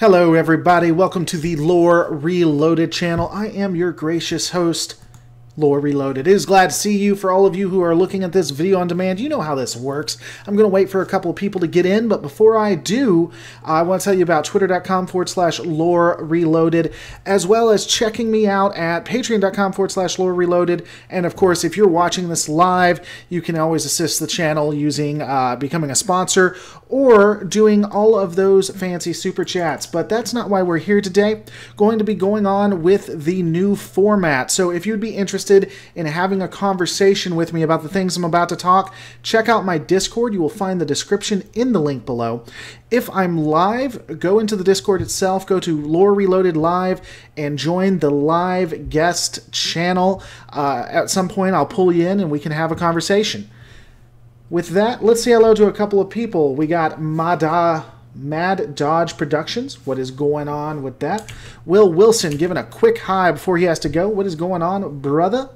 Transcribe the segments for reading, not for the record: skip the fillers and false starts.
Hello everybody, welcome to the Lore Reloaded channel. I am your gracious host, Lore Reloaded. It is glad to see you. For all of you who are looking at this video on demand, you know how this works. I'm going to wait for a couple of people to get in, but before I do, I want to tell you about twitter.com/Lore Reloaded, as well as checking me out at patreon.com/Lore Reloaded. And of course, if you're watching this live, you can always assist the channel using becoming a sponsor or doing all of those fancy super chats. But that's not why we're here today. Going to be going on with the new format. So if you'd be interested in having a conversation with me about the things I'm about to talk, check out my Discord. You will find the description in the link below. If I'm live, go into the Discord itself, go to Lore Reloaded Live, and join the live guest channel. At some point, I'll pull you in and we can have a conversation. With that, let's say hello to a couple of people. We got Mad Dodge Productions. What is going on with that? Will Wilson giving a quick hi before he has to go. What is going on, brother?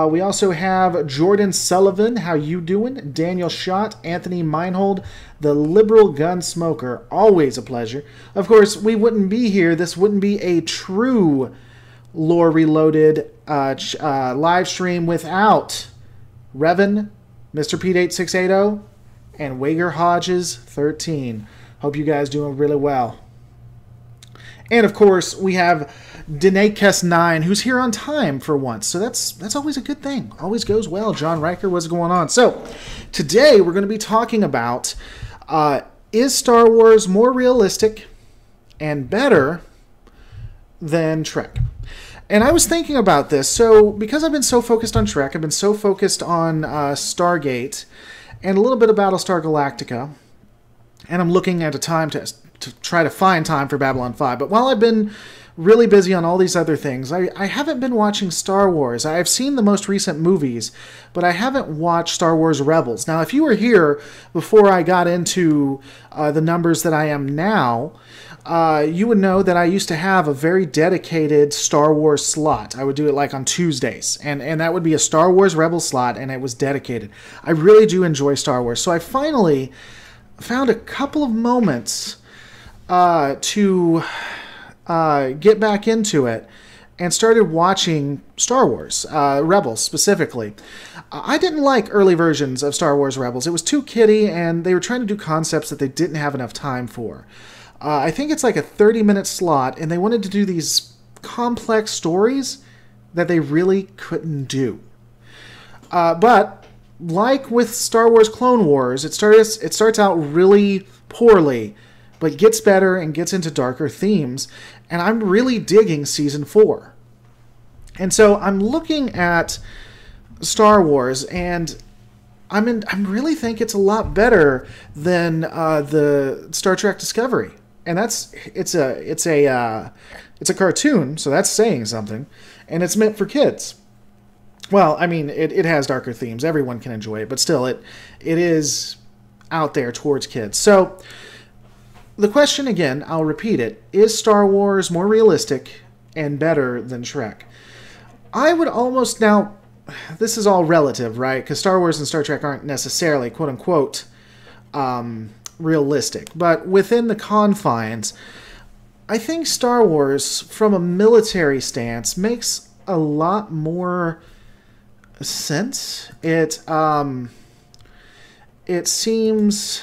We also have Jordan Sullivan. How you doing? Daniel Schott, Anthony Meinhold, the Liberal Gun Smoker. Always a pleasure. Of course, we wouldn't be here. This wouldn't be a true Lore Reloaded live stream without Revan, Mr. Pete 8680, and Wager Hodges 13. Hope you guys doing really well. And of course, we have Denakes 9, who's here on time for once. So that's always a good thing. Always goes well. John Riker, what's going on? So today we're going to be talking about is Star Wars more realistic and better than Trek? And I was thinking about this. So because I've been so focused on Trek, I've been so focused on Stargate and a little bit of Battlestar Galactica, and I'm looking at a time to try to find time for Babylon 5. But while I've been really busy on all these other things, I haven't been watching Star Wars. I've seen the most recent movies, but I haven't watched Star Wars Rebels. Now, if you were here before I got into the numbers that I am now, you would know that I used to have a very dedicated Star Wars slot. I would do it like on Tuesdays, and that would be a Star Wars Rebels slot, and it was dedicated. I really do enjoy Star Wars, so I finally found a couple of moments to get back into it and started watching Star Wars, Rebels specifically. I didn't like early versions of Star Wars Rebels. It was too kiddie, and they were trying to do concepts that they didn't have enough time for. I think it's like a 30-minute slot, and they wanted to do these complex stories that they really couldn't do. But like with Star Wars Clone Wars, it starts out really poorly, but gets better and gets into darker themes, and I'm really digging Season 4. And so I'm looking at Star Wars, and I really think it's a lot better than the Star Trek Discovery. And it's a cartoon, so that's saying something, and it's meant for kids. Well, I mean, it has darker themes. Everyone can enjoy it, but still, it is out there towards kids. So the question, again, I'll repeat it, is Star Wars more realistic and better than Trek? I would almost, now, this is all relative, right? Because Star Wars and Star Trek aren't necessarily, quote-unquote, realistic. But within the confines, I think Star Wars, from a military stance, makes a lot more sense. It seems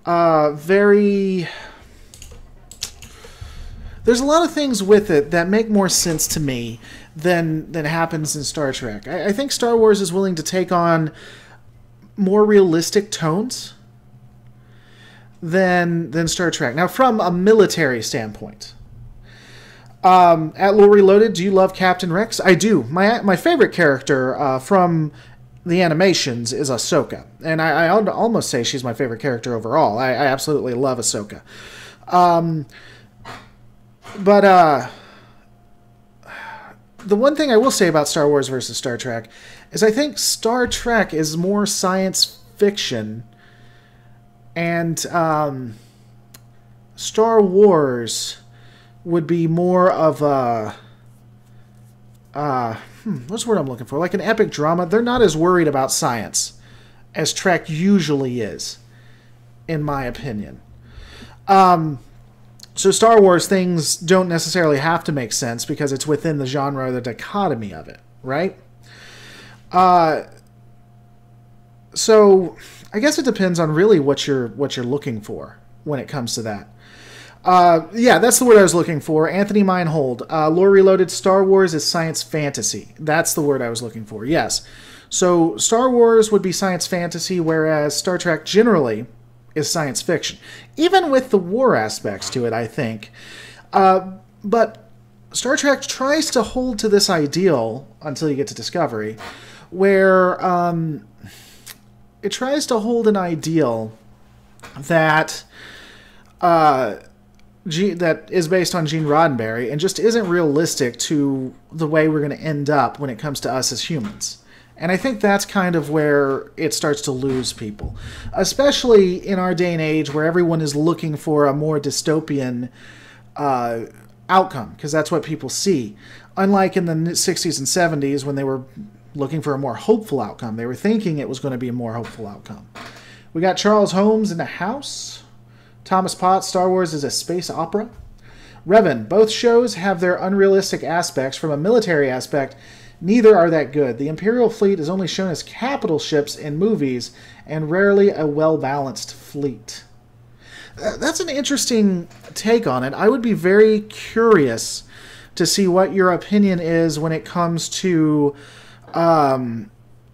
very... There's a lot of things with it that make more sense to me than happens in Star Trek. I think Star Wars is willing to take on more realistic tones than Star Trek. Now, from a military standpoint, at Lore Reloaded, do you love Captain Rex? I do. My favorite character from the animations is Ahsoka, and I'd almost say she's my favorite character overall. I absolutely love Ahsoka. But the one thing I will say about Star Wars versus Star Trek is I think Star Trek is more science fiction, and Star Wars would be more of a what's the word I'm looking for? Like an epic drama. They're not as worried about science as Trek usually is, in my opinion. So Star Wars things don't necessarily have to make sense because it's within the genre, the dichotomy of it, right? So I guess it depends on really what you're looking for when it comes to that. Yeah, that's the word I was looking for. Anthony Meinhold. Lore Reloaded, Star Wars is science fantasy. That's the word I was looking for, yes. So Star Wars would be science fantasy, whereas Star Trek generally is science fiction. Even with the war aspects to it, I think. But Star Trek tries to hold to this ideal until you get to Discovery, where it tries to hold an ideal that that is based on Gene Roddenberry and just isn't realistic to the way we're going to end up when it comes to us as humans. And I think that's kind of where it starts to lose people, especially in our day and age where everyone is looking for a more dystopian outcome, because that's what people see. Unlike in the 60s and 70s when they were looking for a more hopeful outcome. They were thinking it was going to be a more hopeful outcome. We got Charles Holmes in the house. Thomas Potts, Star Wars is a space opera. Revan, both shows have their unrealistic aspects. From a military aspect, neither are that good. The Imperial fleet is only shown as capital ships in movies and rarely a well-balanced fleet. That's an interesting take on it. I would be very curious to see what your opinion is when it comes to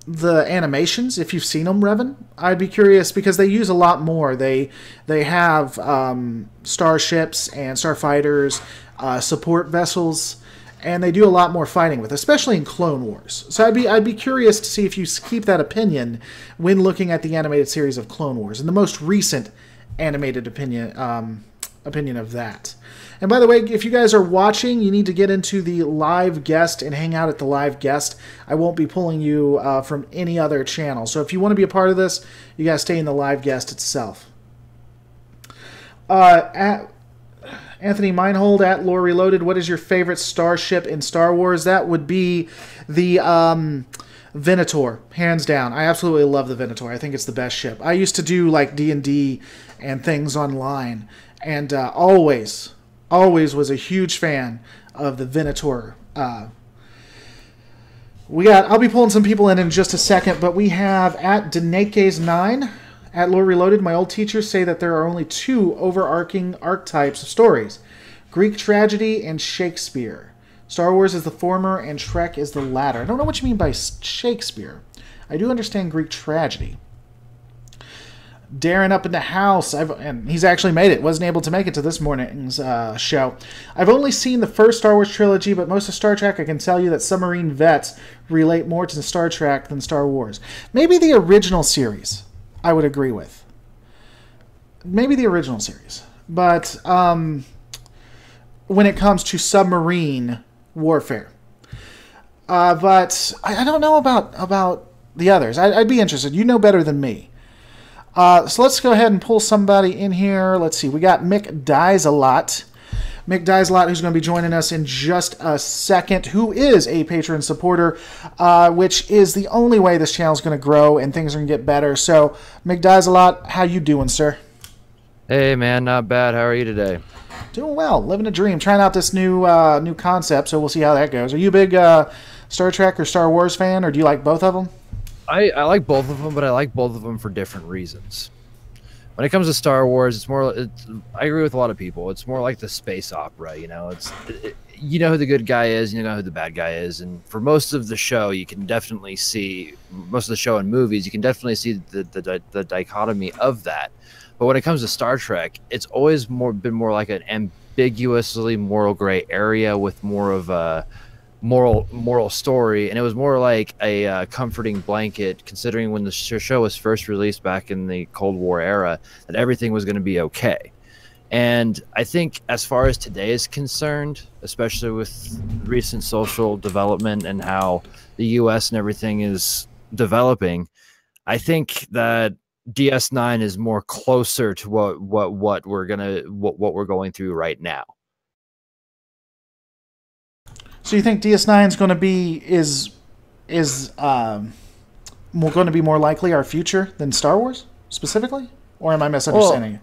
the animations, if you've seen them, Revan. I'd be curious because they use a lot more. They have starships and starfighters, support vessels, and they do a lot more fighting with, especially in Clone Wars. So I'd be curious to see if you keep that opinion when looking at the animated series of Clone Wars and the most recent animated opinion of that. And by the way, if you guys are watching, you need to get into the live guest and hang out at the live guest. I won't be pulling you from any other channel. So if you want to be a part of this, you got to stay in the live guest itself. Anthony Meinhold at Lore Reloaded, what is your favorite starship in Star Wars? That would be the Venator, hands down. I absolutely love the Venator. I think it's the best ship. I used to do like D&D and things online, and always was a huge fan of the Venator. I'll be pulling some people in just a second, but we have at Denake's9 at Lore Reloaded. My old teachers say that there are only two overarching archetypes of stories: Greek tragedy and Shakespeare. Star Wars is the former and Trek is the latter. I don't know what you mean by Shakespeare. I do understand Greek tragedy. Darren up in the house, and he's actually made it. Wasn't able to make it to this morning's show. I've only seen the first Star Wars trilogy, but most of Star Trek, I can tell you that submarine vets relate more to Star Trek than Star Wars. Maybe the original series, I would agree with. Maybe the original series. But when it comes to submarine warfare. But I don't know about the others. I'd be interested. You know better than me. So let's go ahead and pull somebody in here. Let's see. We got Mick Dies a Lot. Mick Dies a Lot, who's going to be joining us in just a second, who is a Patreon supporter, which is the only way this channel is going to grow and things are going to get better. So, Mick Dies a Lot, how you doing, sir? Hey, man, not bad. How are you today? Doing well. Living a dream. Trying out this new concept, so we'll see how that goes. Are you a big Star Trek or Star Wars fan, or do you like both of them? I like both of them, but I like both of them for different reasons. When it comes to Star Wars, I agree with a lot of people. It's more like the space opera, you know. You know who the good guy is, you know who the bad guy is, and for most of the show, you can definitely see most of the show and movies. You can definitely see the dichotomy of that. But when it comes to Star Trek, it's always been more like an ambiguously moral gray area with more of a moral story, and it was more like a comforting blanket, considering when the show was first released back in the Cold War era, that everything was going to be okay. And I think as far as today is concerned, especially with recent social development and how the US and everything is developing, I think that DS9 is more closer to what we're going through right now. So you think DS9 is going to be going to be more likely our future than Star Wars specifically? Or am I misunderstanding you?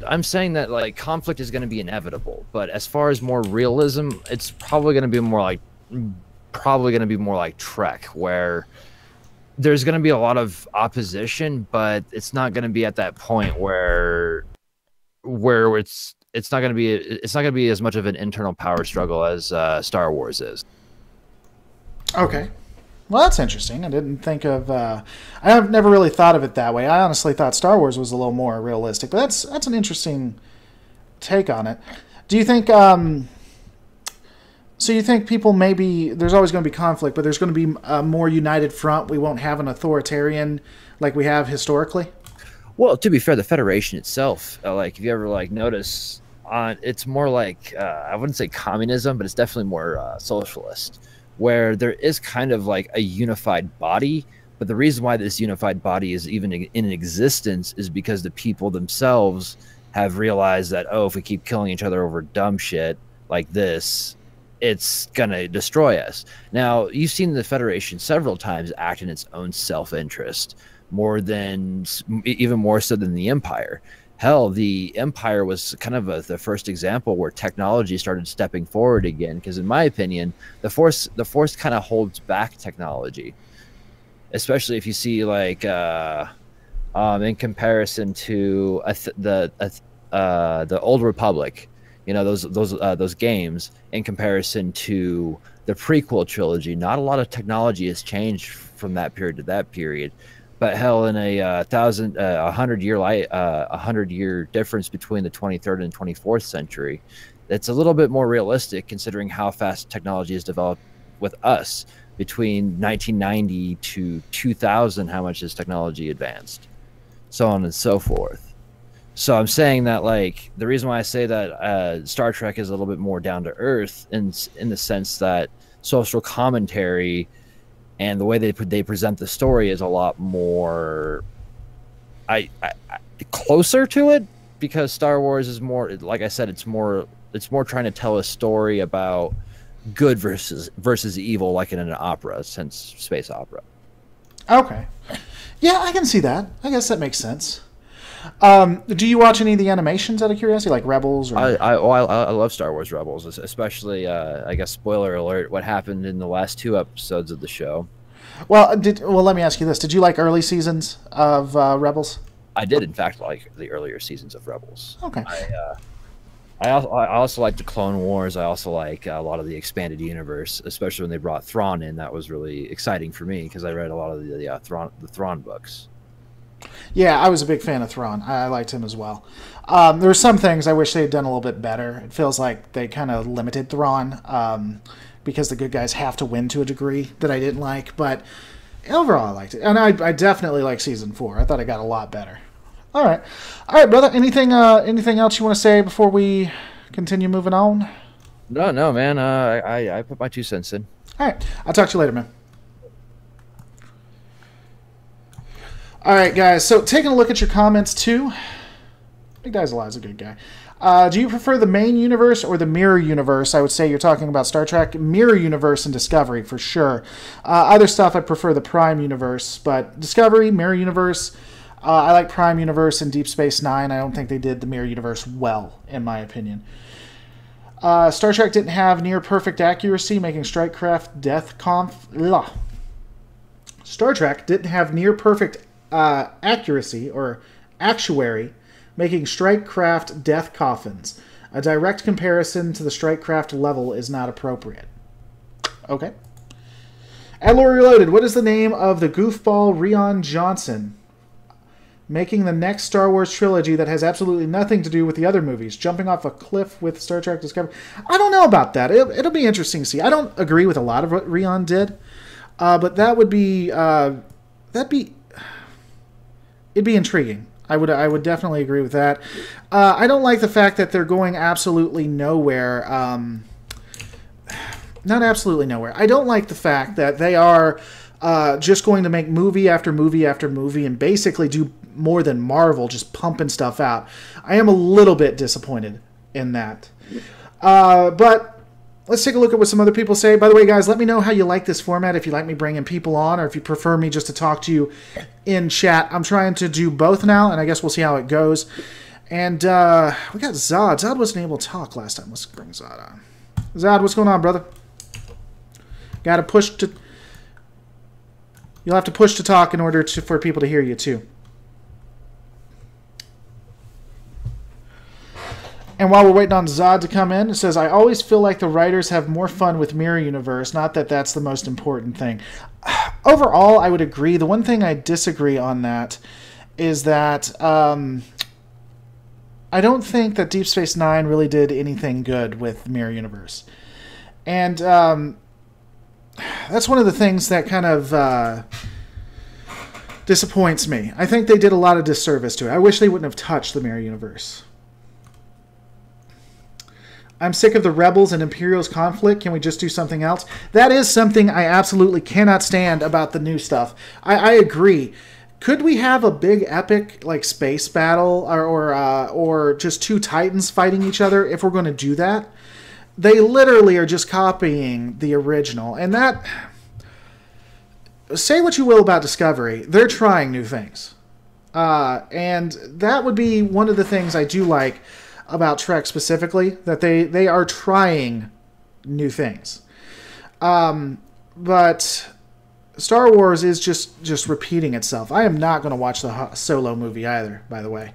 I'm saying that like conflict is going to be inevitable, but as far as more realism, it's probably going to be more like Trek, where there's going to be a lot of opposition, but it's not going to be at that point where it's not going to be as much of an internal power struggle as Star Wars is. Okay. Well, that's interesting. I didn't think of. I've never really thought of it that way. I honestly thought Star Wars was a little more realistic, but that's an interesting take on it. Do you think? So you think people maybe there's always going to be conflict, but there's going to be a more united front? We won't have an authoritarian like we have historically. Well, to be fair, the Federation itself, like if you ever like notice, it's more like I wouldn't say communism, but it's definitely more socialist, where there is kind of like a unified body. But the reason why this unified body is even in existence is because the people themselves have realized that, oh, if we keep killing each other over dumb shit like this, it's gonna destroy us. Now, you've seen the Federation several times act in its own self-interest, even more so than the Empire. Hell, the Empire was kind of the first example where technology started stepping forward again, because in my opinion, the Force kind of holds back technology, especially if you see like in comparison to the Old Republic. You know, those games, in comparison to the prequel trilogy, not a lot of technology has changed from that period to that period. But hell, in a 100-year difference between the 23rd and 24th century, it's a little bit more realistic considering how fast technology has developed with us. Between 1990 to 2000, how much has technology advanced, so on and so forth. So I'm saying that, like, the reason why I say that Star Trek is a little bit more down to earth in the sense that social commentary and the way they present the story is a lot more closer to it, because Star Wars is more, like I said, it's more trying to tell a story about good versus evil, like in an opera, since space opera. Okay. Yeah, I can see that. I guess that makes sense. Do you watch any of the animations out of curiosity, like Rebels? Or... I love Star Wars Rebels, especially, I guess, spoiler alert, what happened in the last 2 episodes of the show. Well, let me ask you this. Did you like early seasons of Rebels? I did, in fact, like the earlier seasons of Rebels. Okay. I also like the Clone Wars. I also like a lot of the expanded universe, especially when they brought Thrawn in. That was really exciting for me because I read a lot of the Thrawn books. Yeah, I was a big fan of Thrawn. I liked him as well. There were some things I wish they had done a little bit better. It feels like they kind of limited Thrawn because the good guys have to win to a degree that I didn't like. But overall, I liked it. And I definitely like Season 4. I thought it got a lot better. All right, brother. Anything else you want to say before we continue moving on? No, man. I put my 2 cents in. All right, I'll talk to you later, man. All right, guys. So taking a look at your comments too. Big Guy's Alive's a good guy. Do you prefer the main universe or the mirror universe? I would say you're talking about Star Trek. Mirror universe and Discovery for sure. Other stuff I prefer the Prime universe, but Discovery, mirror universe. I like Prime Universe and Deep Space Nine. I don't think they did the Mirror Universe well, in my opinion. Star Trek didn't have near-perfect accuracy, making Strikecraft Star Trek didn't have near-perfect accuracy, or actuary, making Strikecraft death coffins. A direct comparison to the Strikecraft level is not appropriate. Okay. At Lore Reloaded, what is the name of the goofball Rian Johnson making the next Star Wars trilogy that has absolutely nothing to do with the other movies, jumping off a cliff with Star Trek Discovery? I don't know about that. It'll be interesting to see. I don't agree with a lot of what Rian did, but that would be it'd be intriguing. I would definitely agree with that. I don't like the fact that they're going absolutely nowhere. Not absolutely nowhere. I don't like the fact that they are just going to make movie after movie after movie and basically do more than Marvel, just pumping stuff out. I am a little bit disappointed in that. But let's take a look at what some other people say. By the way, guys, let me know how you like this format, if you like me bringing people on, or if you prefer me just to talk to you in chat. I'm trying to do both now, and I guess we'll see how it goes. And we got Zod. Zod wasn't able to talk last time. Let's bring Zod on. Zod, what's going on, brother? Got to push to... You'll have to push to talk in order for people to hear you, too. And while we're waiting on Zod to come in, it says, I always feel like the writers have more fun with Mirror Universe, not that that's the most important thing. Overall, I would agree. The one thing I disagree on that is that I don't think that Deep Space Nine really did anything good with Mirror Universe. And that's one of the things that kind of disappoints me. I think they did a lot of disservice to it. I wish they wouldn't have touched the Mirror Universe. I'm sick of the Rebels and Imperials conflict. Can we just do something else? That is something I absolutely cannot stand about the new stuff. I agree. Could we have a big epic like space battle or just two Titans fighting each other if we're going to do that? They literally are just copying the original. And that... Say what you will about Discovery. They're trying new things. And that would be one of the things I do like about Trek specifically, that they are trying new things. But Star Wars is just repeating itself. I am not going to watch the Solo movie either, by the way.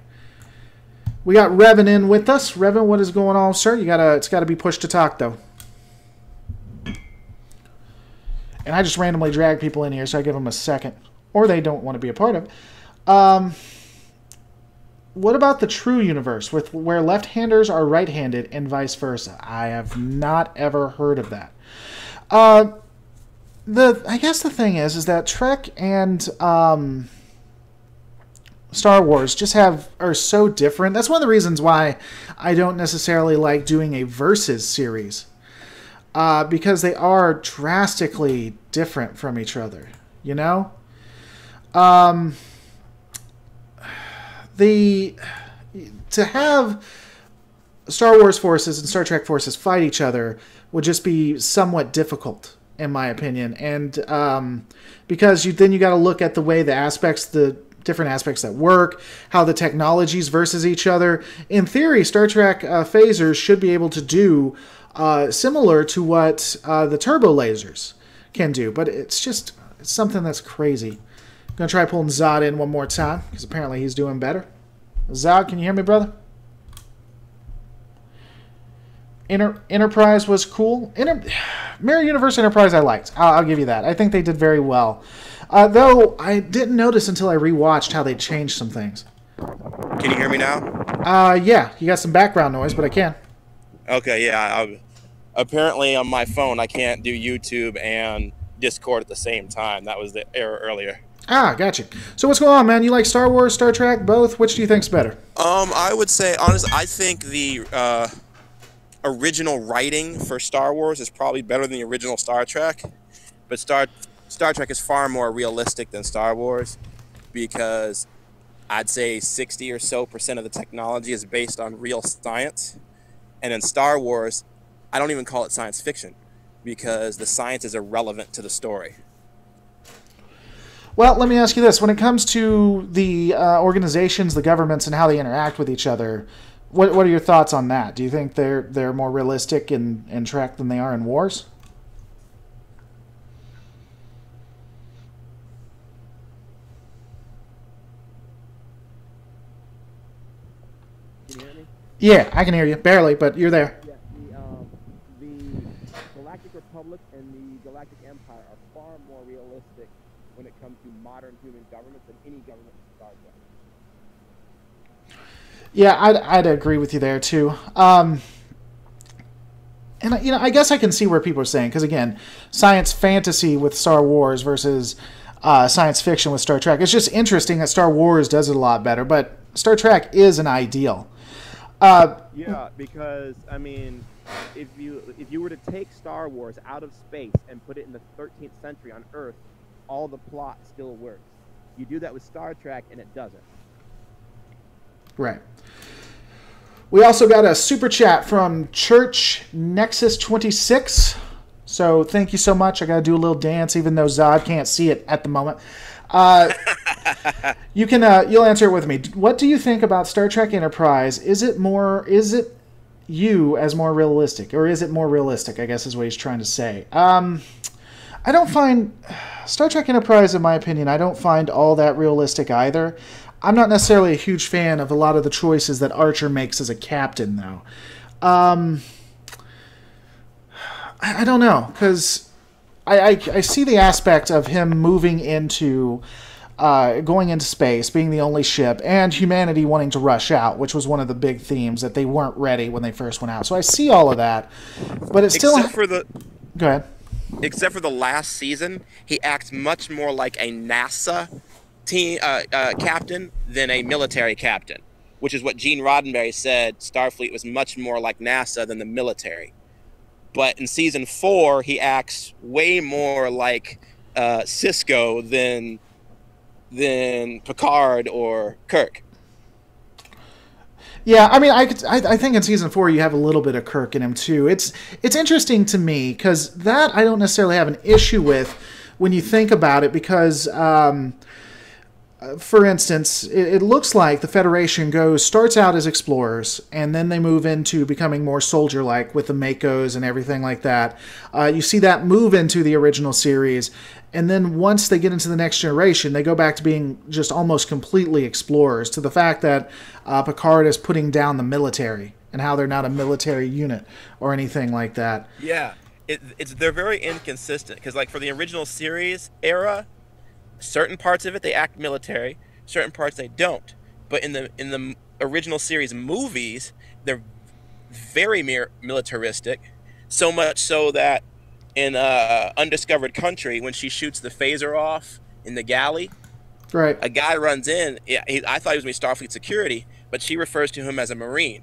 We got Revan in with us. Revan, what is going on, sir? It's gotta be pushed to talk, though. And I just randomly drag people in here, so I give them a second. Or they don't want to be a part of it. What about the true universe, where left-handers are right-handed and vice versa? I have not ever heard of that. I guess the thing is that Trek and Star Wars just are so different. That's one of the reasons why I don't necessarily like doing a versus series, because they are drastically different from each other. You know. To have Star Wars forces and Star Trek forces fight each other would just be somewhat difficult, in my opinion, and because then you got to look at the way the different aspects that work, how the technologies versus each other. In theory, Star Trek phasers should be able to do similar to what the turbo lasers can do, but it's something that's crazy. Gonna try pulling Zod in one more time, because apparently he's doing better. Zod, can you hear me, brother? Enterprise was cool. Mirror Universe Enterprise I liked. I'll give you that. I think they did very well. Though, I didn't notice until I rewatched how they changed some things. Can you hear me now? Yeah. You got some background noise, but I can. Okay, yeah. Apparently on my phone, I can't do YouTube and Discord at the same time. That was the error earlier. Ah, gotcha. So what's going on, man? You like Star Wars, Star Trek, both? Which do you think's better? I would say, honestly, I think the original writing for Star Wars is probably better than the original Star Trek. But Star Trek is far more realistic than Star Wars, because I'd say 60% or so of the technology is based on real science. And in Star Wars, I don't even call it science fiction, because the science is irrelevant to the story. Well, let me ask you this. When it comes to the organizations, the governments, and how they interact with each other, what are your thoughts on that? Do you think they're more realistic in Trek than they are in Wars? Can you hear me? Yeah, I can hear you. Barely, but you're there. Yeah, the Galactic Republic and the Galactic Empire are far more realistic when it comes to modern human governments than any government in Star Trek. Yeah, I'd agree with you there too. And I guess I can see where people are saying, because again, science fantasy with Star Wars versus science fiction with Star Trek. It's just interesting that Star Wars does it a lot better, but Star Trek is an ideal. Yeah, because I mean, if you were to take Star Wars out of space and put it in the 13th century on Earth, all the plot still works. You do that with Star Trek, and it doesn't. Right. We also got a super chat from Church Nexus 26. So thank you so much. I got to do a little dance, even though Zod can't see it at the moment. You can you'll answer it with me. What do you think about Star Trek Enterprise? Is it you as more realistic, or is it more realistic? I guess is what he's trying to say. I don't find Star Trek Enterprise, in my opinion, I don't find all that realistic either. I'm not necessarily a huge fan of a lot of the choices that Archer makes as a captain, though. I don't know, because I see the aspect of him moving into, going into space, being the only ship, and humanity wanting to rush out, which was one of the big themes, that they weren't ready when they first went out. So I see all of that, but it's still... Go ahead. Except for the last season, he acts much more like a NASA team captain than a military captain, which is what Gene Roddenberry said. Starfleet was much more like NASA than the military. But in season 4, he acts way more like Cisco than Picard or Kirk. Yeah, I mean, I think in season 4 you have a little bit of Kirk in him too. It's interesting to me because that I don't necessarily have an issue with when you think about it, because for instance, it looks like the Federation starts out as explorers, and then they move into becoming more soldier-like with the Makos and everything like that. You see that move into the original series, and then once they get into the next generation, they go back to being just almost completely explorers, to the fact that Picard is putting down the military and how they're not a military unit or anything like that. Yeah, they're very inconsistent, because like for the original series era, certain parts of it they act military, certain parts they don't. But in the original series movies, they're very militaristic, so much so that in Undiscovered Country, when she shoots the phaser off in the galley, right, a guy runs in. I thought he was going to be Starfleet security, but she refers to him as a Marine.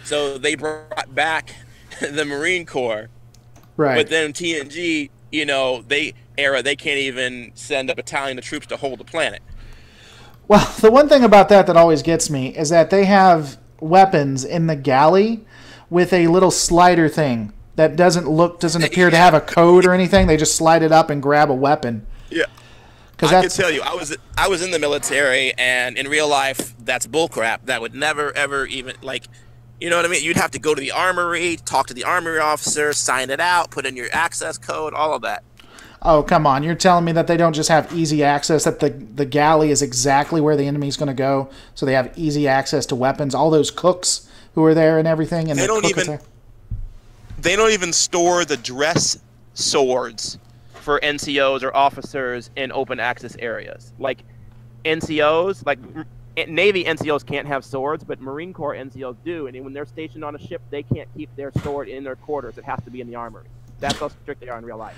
So they brought back the Marine Corps. Right. But then TNG, they can't even send a battalion of troops to hold the planet. Well, the one thing about that always gets me is that they have weapons in the galley with a little slider thing that doesn't appear to have a code or anything. They just slide it up and grab a weapon. Yeah. I can tell you, I was in the military, and in real life, that's bullcrap. That would never, ever even, you know what I mean? You'd have to go to the armory, talk to the armory officer, sign it out, put in your access code, all of that. Oh, come on. You're telling me that they don't just have easy access, that the galley is exactly where the enemy's going to go, so they have easy access to weapons, all those cooks who are there and everything, and they don't even store the dress swords for NCOs or officers in open access areas. Like NCOs, like Navy NCOs can't have swords, but Marine Corps NCOs do, and when they're stationed on a ship, they can't keep their sword in their quarters. It has to be in the armory. That's how strict they are in real life.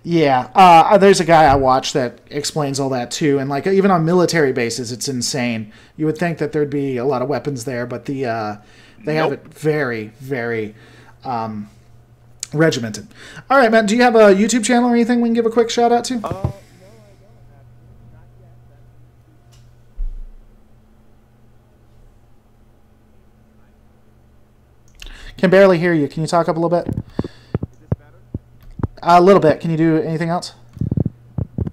Yeah, there's a guy I watch that explains all that too, and even on military bases, it's insane. You would think that there'd be a lot of weapons there, but they have it very, very regimented. All right, Matt, do you have a YouTube channel or anything we can give a quick shout out to? No, I don't. Not yet. Can barely hear you. Can you talk up a little bit? Is this better? A little bit. Can you do anything else?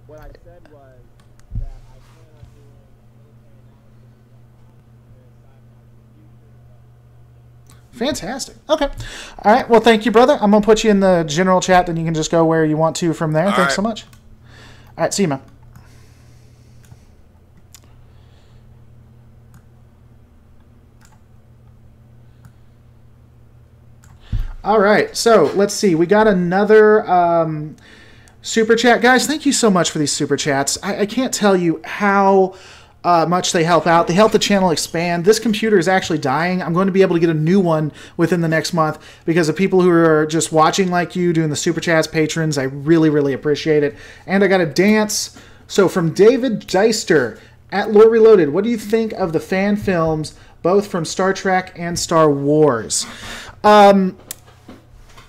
What I said was that I plan on doing Fantastic. Okay. All right. Well, thank you, brother. I'm going to put you in the general chat, then you can just go where you want to from there. All Thanks right. so much. All right. See you, man. All right. So let's see. We got another super chat. Guys, thank you so much for these super chats. I can't tell you how much they help out. They help the channel expand. This computer is actually dying. I'm going to be able to get a new one within the next month because of people who are just watching like you, doing the super chats, patrons. I really, really appreciate it. And I got a dance. So from David Deister at Lore Reloaded, what do you think of the fan films, both from Star Trek and Star Wars?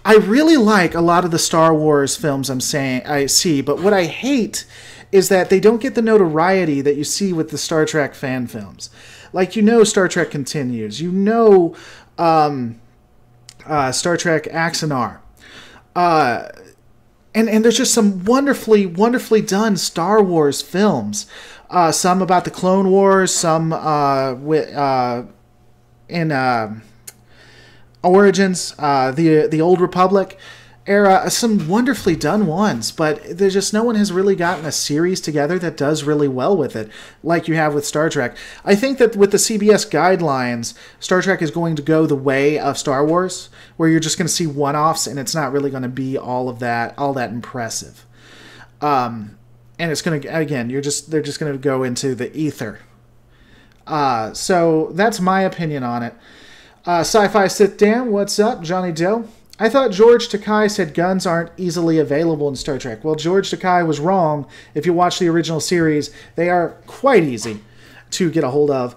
I really like a lot of the Star Wars films I see, but what I hate is that they don't get the notoriety that you see with the Star Trek fan films. Like, Star Trek Continues. Star Trek Axanar. And there's just some wonderfully, wonderfully done Star Wars films. Some about the Clone Wars, some in Origins, the Old Republic era, some wonderfully done ones, but there's just no one has really gotten a series together that does really well with it, like you have with Star Trek. I think that with the CBS guidelines, Star Trek is going to go the way of Star Wars, where you're just going to see one-offs, and it's not really going to be all that impressive. And it's going to, again, they're just going to go into the ether. So that's my opinion on it. Sci-Fi Sit Down, what's up? Johnny Doe. I thought George Takei said guns aren't easily available in Star Trek. Well, George Takei was wrong. If you watch the original series, they are quite easy to get a hold of.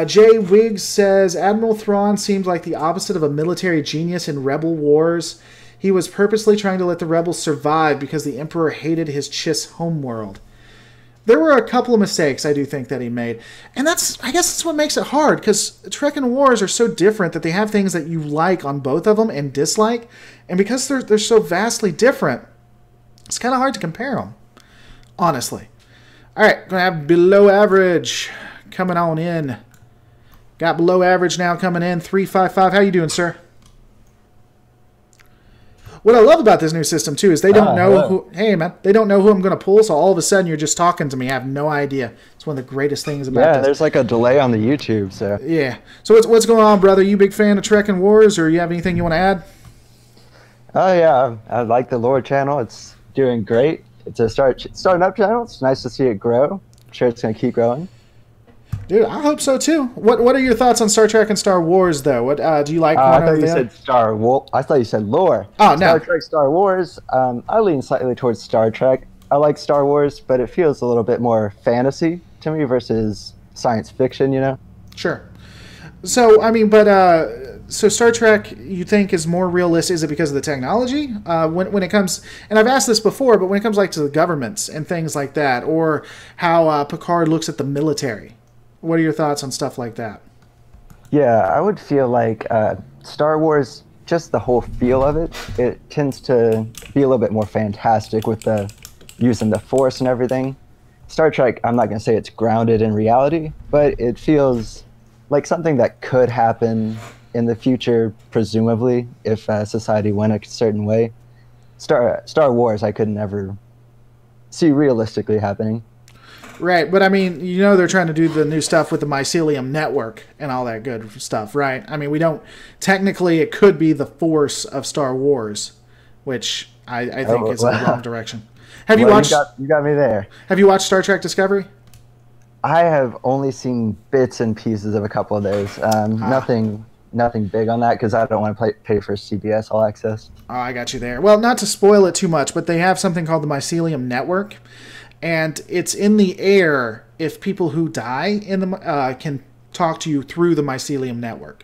Jay Wiggs says, Admiral Thrawn seemed like the opposite of a military genius in Rebel Wars. He was purposely trying to let the rebels survive because the Emperor hated his Chiss homeworld. There were a couple of mistakes I do think that he made. And I guess that's what makes it hard, because Trek and Wars are so different that they have things that you like on both of them and dislike. And because they're so vastly different, it's kind of hard to compare them, honestly. All right, going to have Below Average coming on in. Got Below Average now coming in, 355. How you doing, sir? What I love about this new system, too, is they don't know who... Hey, man. They don't know who I'm going to pull, so all of a sudden you're just talking to me. I have no idea. It's one of the greatest things about this. Yeah, there's like a delay on the YouTube, so... Yeah. So what's going on, brother? You big fan of Trek and Wars, or you have anything you want to add? Oh, yeah. I like the lore channel. It's doing great. It's a starting up channel. It's nice to see it grow. I'm sure it's going to keep growing. Dude, I hope so too. What are your thoughts on Star Trek and Star Wars, though? What do you like? I thought you said I thought you said lore. Oh, no. Star Trek, Star Wars. I lean slightly towards Star Trek. I like Star Wars, but it feels a little bit more fantasy to me versus science fiction. Sure. So so Star Trek, you think is more realistic? Is it because of the technology? When it comes, and I've asked this before, but when it comes to the governments and things like that, or how Picard looks at the military. What are your thoughts on stuff like that? Yeah, I would feel like Star Wars, just the whole feel of it, it tends to be a little bit more fantastic with the using the Force and everything. Star Trek, I'm not going to say it's grounded in reality, but it feels like something that could happen in the future, presumably, if society went a certain way. Star Wars, I could never see realistically happening. Right, but they're trying to do the new stuff with the mycelium network and all that good stuff, right? We don't... Technically, it could be the Force of Star Wars, which I think is in the wrong direction. Have you watched... You got me there. Have you watched Star Trek Discovery? I have only seen bits and pieces of a couple of those. Nothing big on that, because I don't want to pay for CBS All Access. Oh, I got you there. Well, not to spoil it too much, but they have something called the mycelium network. And it's in the air if people who die in the can talk to you through the mycelium network.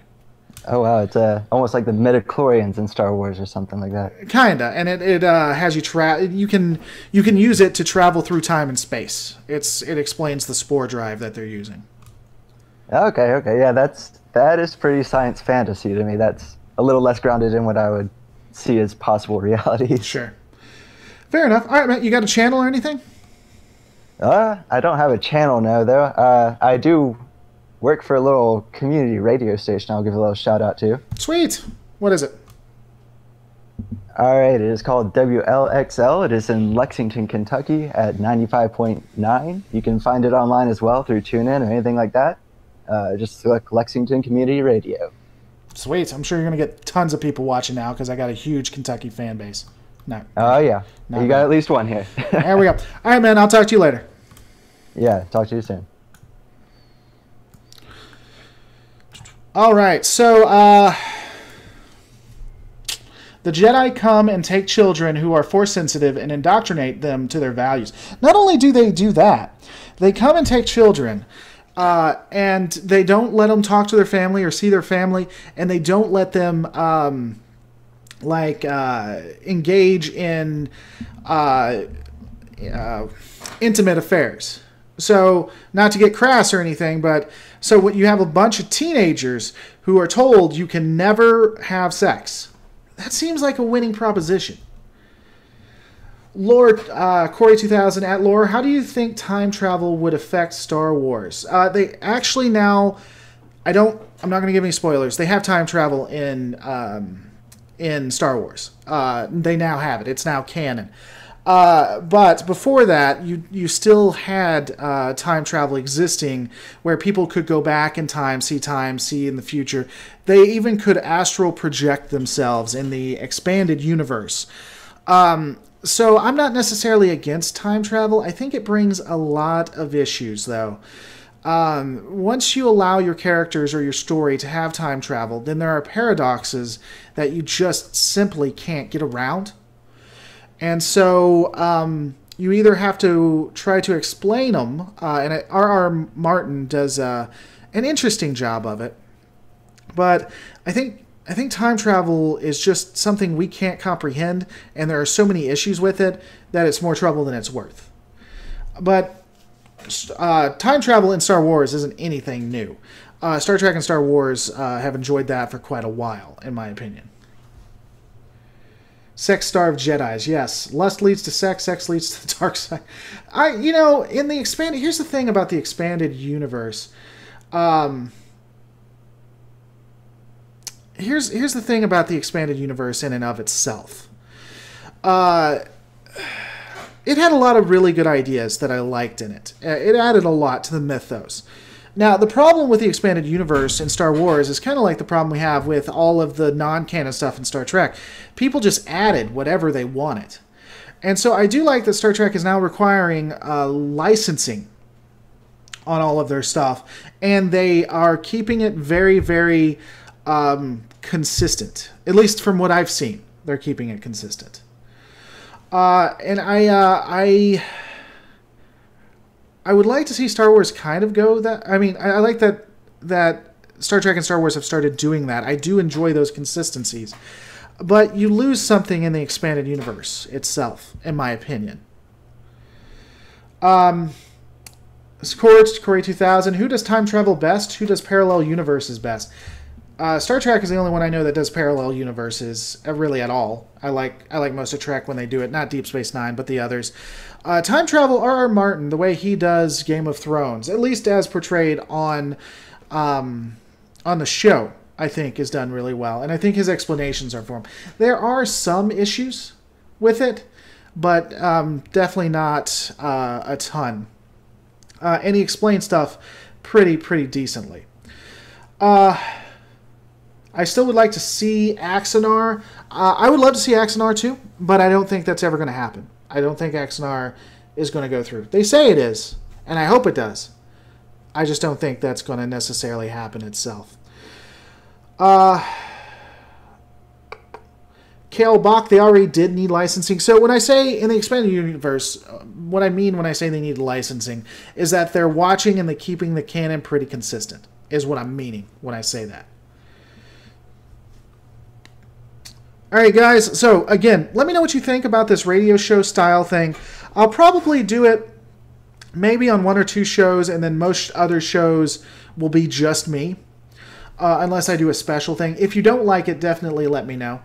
Oh wow, it's almost like the midichlorians in Star Wars or something like that. Kinda, and it has you you can use it to travel through time and space. It explains the spore drive that they're using. Okay, yeah, that is pretty science fantasy to me. That's a little less grounded in what I would see as possible reality. Sure, fair enough. All right, Matt, you got a channel or anything? I don't have a channel now, though. I do work for a little community radio station I'll give a little shout out to. Sweet. What is it? All right, it is called WLXL. It is in Lexington, Kentucky at 95.9. You can find it online as well through TuneIn or anything like that. Just select Lexington Community Radio. Sweet. I'm sure you're going to get tons of people watching now because I got a huge Kentucky fan base. No. Oh, yeah. You got at least one here. There we go. All right, man. I'll talk to you later. Yeah, talk to you soon. All right. So, the Jedi come and take children who are Force-sensitive and indoctrinate them to their values. Not only do they do that, they come and take children, and they don't let them talk to their family or see their family, and they don't let them... engage in intimate affairs So, not to get crass or anything, but so what you have a bunch of teenagers who are told you can never have sex. That seems like a winning proposition. Lore, Corey 2000 at Lore, how do you think time travel would affect Star Wars? They actually now, I'm not going to give any spoilers. They have time travel in Star Wars. They now have it. It's now canon. But before that, you still had time travel existing where people could go back in time, see in the future. They even could astral project themselves in the expanded universe. So I'm not necessarily against time travel. I think it brings a lot of issues, though. Once you allow your characters or your story to have time travel, then there are paradoxes that you just simply can't get around. And so you either have to try to explain them, and R.R. Martin does an interesting job of it. But I think time travel is just something we can't comprehend, and there are so many issues with it that it's more trouble than it's worth. But time travel in Star Wars isn't anything new. Star Trek and Star Wars have enjoyed that for quite a while, in my opinion. Sex-starved Jedis, yes. Lust leads to sex, sex leads to the dark side. In the expanded... Here's the thing about the expanded universe. Here's the thing about the expanded universe in and of itself. It had a lot of really good ideas that I liked in it. It added a lot to the mythos. Now, the problem with the expanded universe in Star Wars is kind of like the problem we have with all of the non-canon stuff in Star Trek. People just added whatever they wanted. And so I do like that Star Trek is now requiring licensing on all of their stuff. And they are keeping it very, very consistent. At least from what I've seen, they're keeping it consistent. And I would like to see Star Wars kind of go that... I mean, I like that Star Trek and Star Wars have started doing that. I do enjoy those consistencies. But you lose something in the expanded universe itself, in my opinion. Scorched, Corey 2000. Who does time travel best? Who does parallel universes best? Star Trek is the only one I know that does parallel universes, really at all. I like most of Trek when they do it. Not Deep Space Nine, but the others. Time travel, R.R. Martin, the way he does Game of Thrones, at least as portrayed on the show, I think is done really well. And I think his explanations are for him. There are some issues with it, but definitely not a ton. And he explains stuff pretty decently. I still would like to see Axanar. I would love to see Axanar too, but I don't think that's ever going to happen. I don't think Axanar is going to go through. They say it is, and I hope it does. I just don't think that's going to necessarily happen itself. Kale Bach, they already did need licensing. So when I say in the expanded universe, what I mean when I say they need licensing is that they're watching and they're keeping the canon pretty consistent, is what I'm meaning when I say that. Alright guys, so again, let me know what you think about this radio show style thing. I'll probably do it maybe on 1 or 2 shows, and then most other shows will be just me. Unless I do a special thing. If you don't like it, definitely let me know.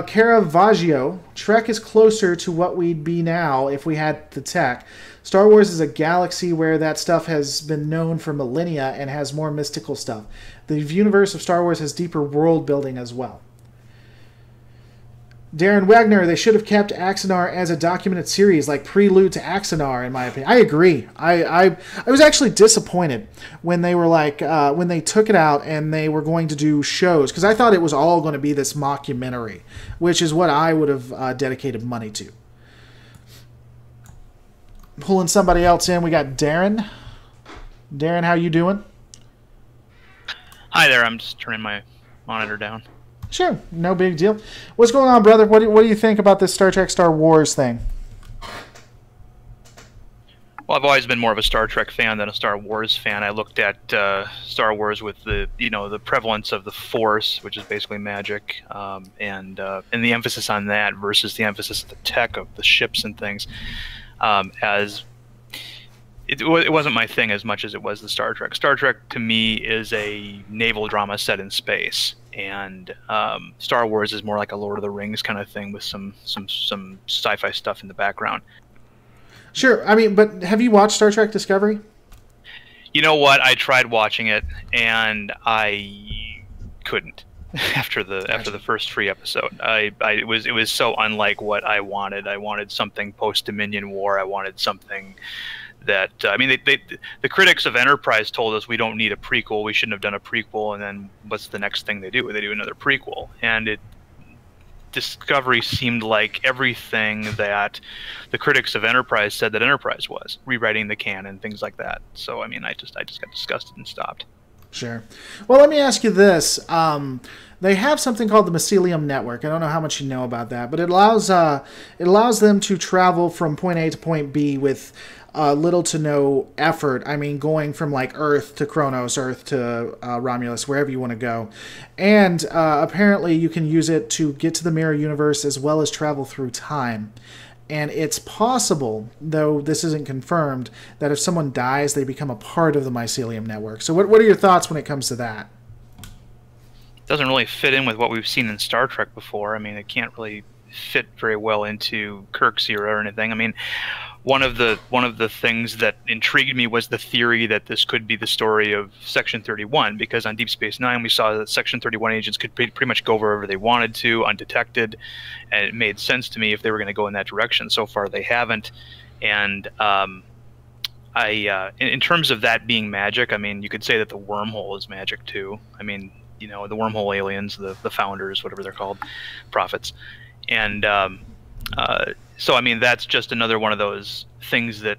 Caravaggio, Trek is closer to what we'd be now if we had the tech. Star Wars is a galaxy where that stuff has been known for millennia and has more mystical stuff. The universe of Star Wars has deeper world building as well. Darren Wagner, they should have kept Axanar as a documented series, like Prelude to Axanar, in my opinion. I agree. I was actually disappointed when they were like, when they took it out and they were going to do shows, because I thought it was all going to be this mockumentary, which is what I would have dedicated money to. Pulling somebody else in, we got Darren. Darren, how you doing? Hi there, I'm just turning my monitor down. Sure, no big deal. What's going on, brother? What do you think about this Star Trek Star Wars thing? Well, I've always been more of a Star Trek fan than a Star Wars fan. I looked at Star Wars with the the prevalence of the Force, which is basically magic, and the emphasis on that versus the emphasis of the tech of the ships and things, as it wasn't my thing as much as it was the Star Trek. Star Trek to me is a naval drama set in space, and Star Wars is more like a Lord of the Rings kind of thing with some sci-fi stuff in the background. Sure. I mean, but have you watched Star Trek Discovery? You know what? I tried watching it, and I couldn't after the first free episode. It was so unlike what I wanted. I wanted something post-Dominion War. I wanted something that I mean, the critics of Enterprise told us we don't need a prequel. We shouldn't have done a prequel. And then what's the next thing they do? They do another prequel, and Discovery seemed like everything that the critics of Enterprise said that Enterprise was, rewriting the canon, things like that. So I mean, I just got disgusted and stopped. Sure. Well, let me ask you this. They have something called the Mycelium Network. I don't know how much you know about that, but it allows them to travel from point A to point B with little to no effort. I mean, going from like Earth to Kronos, Earth to Romulus, wherever you want to go. And apparently you can use it to get to the mirror universe as well as travel through time. And it's possible, though this isn't confirmed, that if someone dies, they become a part of the Mycelium Network. So what are your thoughts when it comes to that? Doesn't really fit in with what we've seen in Star Trek before. I mean, it can't really fit very well into Kirk's era or anything. I mean, one of the things that intrigued me was the theory that this could be the story of Section 31, because on Deep Space Nine we saw that Section 31 agents could pretty much go wherever they wanted to, undetected, and it made sense to me if they were going to go in that direction. So far they haven't, and in terms of that being magic, I mean, you could say that the wormhole is magic too. I mean, you know, the wormhole aliens, the founders, whatever they're called, prophets, and so, I mean, that's just another one of those things that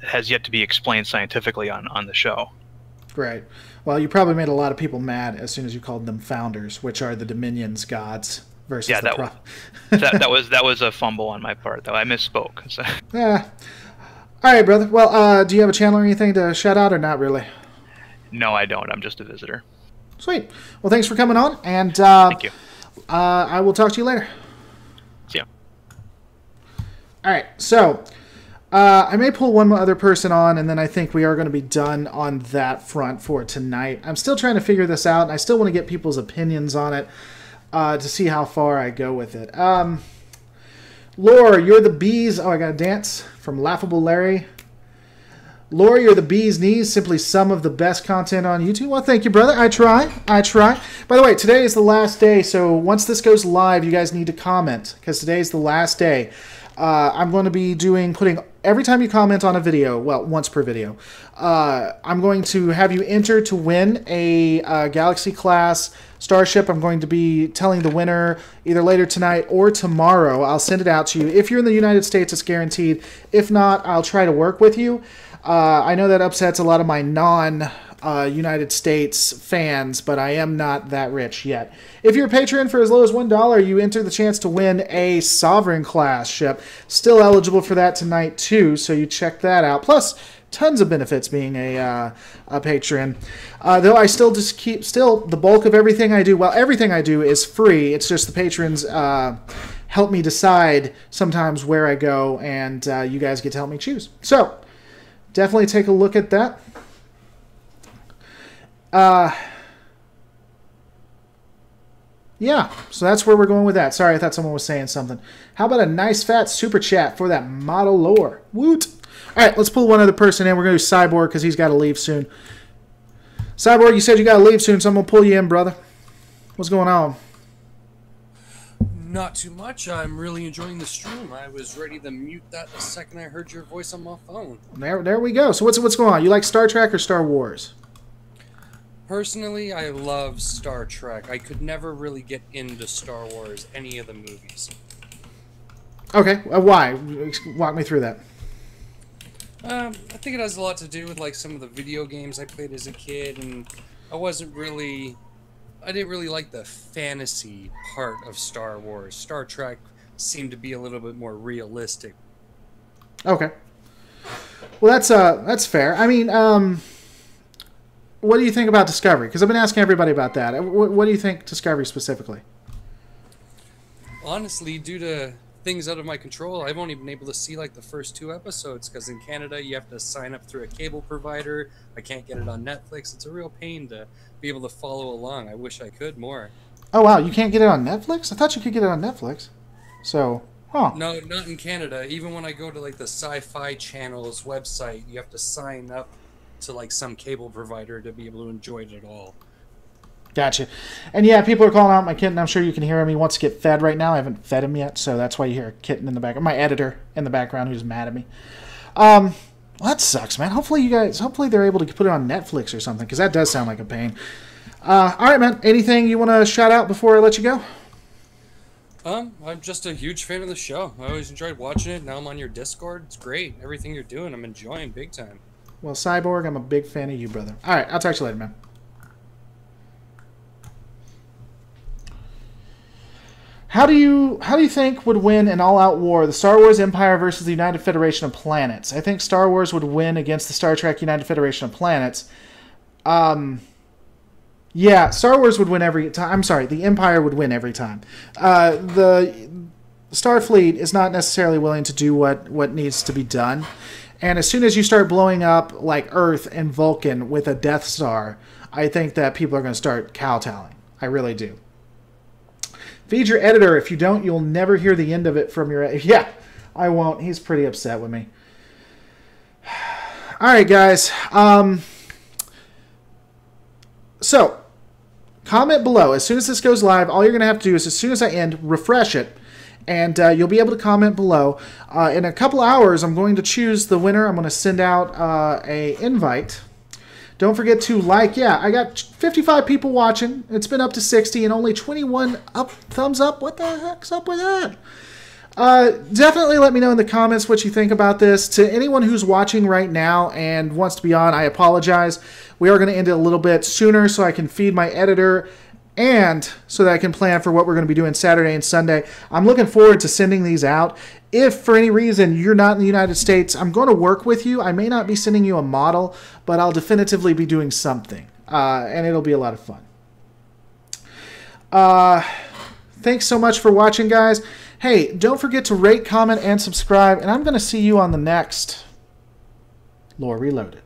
has yet to be explained scientifically on the show. Right. Well, you probably made a lot of people mad as soon as you called them founders, which are the Dominion's gods versus the that was a fumble on my part, though. I misspoke. So. Yeah. All right, brother. Well, do you have a channel or anything to shout out, or not really? No, I don't. I'm just a visitor. Sweet. Well, thanks for coming on, and thank you. I will talk to you later. See ya. All right, so I may pull one other person on, and then I think we are going to be done on that front for tonight. I'm still trying to figure this out, and I still want to get people's opinions on it to see how far I go with it. Lore, you're the bees. Oh, I got a dance from Laughable Larry. Lore, you're the bee's knees. Simply some of the best content on YouTube. Well, thank you, brother. I try. By the way, today is the last day, so once this goes live, you guys need to comment, because today is the last day. I'm going to be putting every time you comment on a video, well, once per video, I'm going to have you enter to win a Galaxy class starship. I'm going to be telling the winner either later tonight or tomorrow. I'll send it out to you. If you're in the United States, it's guaranteed. If not, I'll try to work with you. I know that upsets a lot of my non-United States fans, but I am not that rich yet. If you're a patron for as low as $1, you enter the chance to win a Sovereign class ship. Still eligible for that tonight, too, so you check that out. Plus, tons of benefits being a patron. Though I still just the bulk of everything I do, well, everything I do is free. It's just the patrons help me decide sometimes where I go, and you guys get to help me choose. So, definitely take a look at that. Yeah, so that's where we're going with that. Sorry, I thought someone was saying something. How about a nice fat super chat for that model lore? Woot! All right, let's pull one other person in. We're going to do Cyborg because he's got to leave soon. Cyborg, you said you got to leave soon, so I'm going to pull you in, brother. What's going on? Not too much. I'm really enjoying the stream. I was ready to mute that the second I heard your voice on my phone. There we go. So what's going on? You like Star Trek or Star Wars? Personally, I love Star Trek. I could never really get into Star Wars, any of the movies. Okay, why? Walk me through that. I think it has a lot to do with like some of the video games I played as a kid, and I didn't really like the fantasy part of Star Wars. Star Trek seemed to be a little bit more realistic. Okay. Well, that's fair. I mean, what do you think about Discovery? Because I've been asking everybody about that. What do you think Discovery specifically? Honestly, due to things out of my control. I've only been able to see like the first 2 episodes because in Canada you have to sign up through a cable provider. I can't get it on Netflix. It's a real pain to be able to follow along. I wish I could more. Oh, wow. You can't get it on Netflix? I thought you could get it on Netflix. So, huh. No, not in Canada. Even when I go to like the Sci-Fi Channel's website, you have to sign up to like some cable provider to be able to enjoy it at all. Gotcha. And yeah, people are calling out my kitten. I'm sure you can hear him. He wants to get fed right now. I haven't fed him yet, so that's why you hear a kitten in the background. My editor in the background who's mad at me. Well, that sucks, man. Hopefully they're able to put it on Netflix or something, because that does sound like a pain. All right, man. Anything you want to shout out before I let you go? I'm just a huge fan of the show. I always enjoyed watching it. Now I'm on your Discord. It's great. Everything you're doing, I'm enjoying big time. Well, Cyborg, I'm a big fan of you, brother. All right, I'll talk to you later, man. How do you think would win an all-out war, the Star Wars Empire versus the United Federation of Planets? I think Star Wars would win against the Star Trek United Federation of Planets. Yeah, Star Wars would win every time. I'm sorry, the Empire would win every time. The Starfleet is not necessarily willing to do what needs to be done. And as soon as you start blowing up like Earth and Vulcan with a Death Star, I think that people are going to start kowtowing. I really do. Feed your editor. If you don't, you'll never hear the end of it from your... Yeah, I won't. He's pretty upset with me. All right, guys. So, comment below. As soon as this goes live, all you're going to have to do is, as soon as I end, refresh it. And you'll be able to comment below. In a couple hours, I'm going to choose the winner. I'm going to send out an invite. Don't forget to like. Yeah, I got 55 people watching. It's been up to 60 and only 21 thumbs up. What the heck's up with that? Definitely let me know in the comments what you think about this. To anyone who's watching right now and wants to be on, I apologize. We are going to end it a little bit sooner so I can feed my editor and so that I can plan for what we're going to be doing Saturday and Sunday. I'm looking forward to sending these out. If for any reason you're not in the United States, I'm going to work with you. I may not be sending you a model, but I'll definitively be doing something. And it'll be a lot of fun. Thanks so much for watching, guys. Hey, don't forget to rate, comment, and subscribe. And I'm going to see you on the next Lore Reloaded.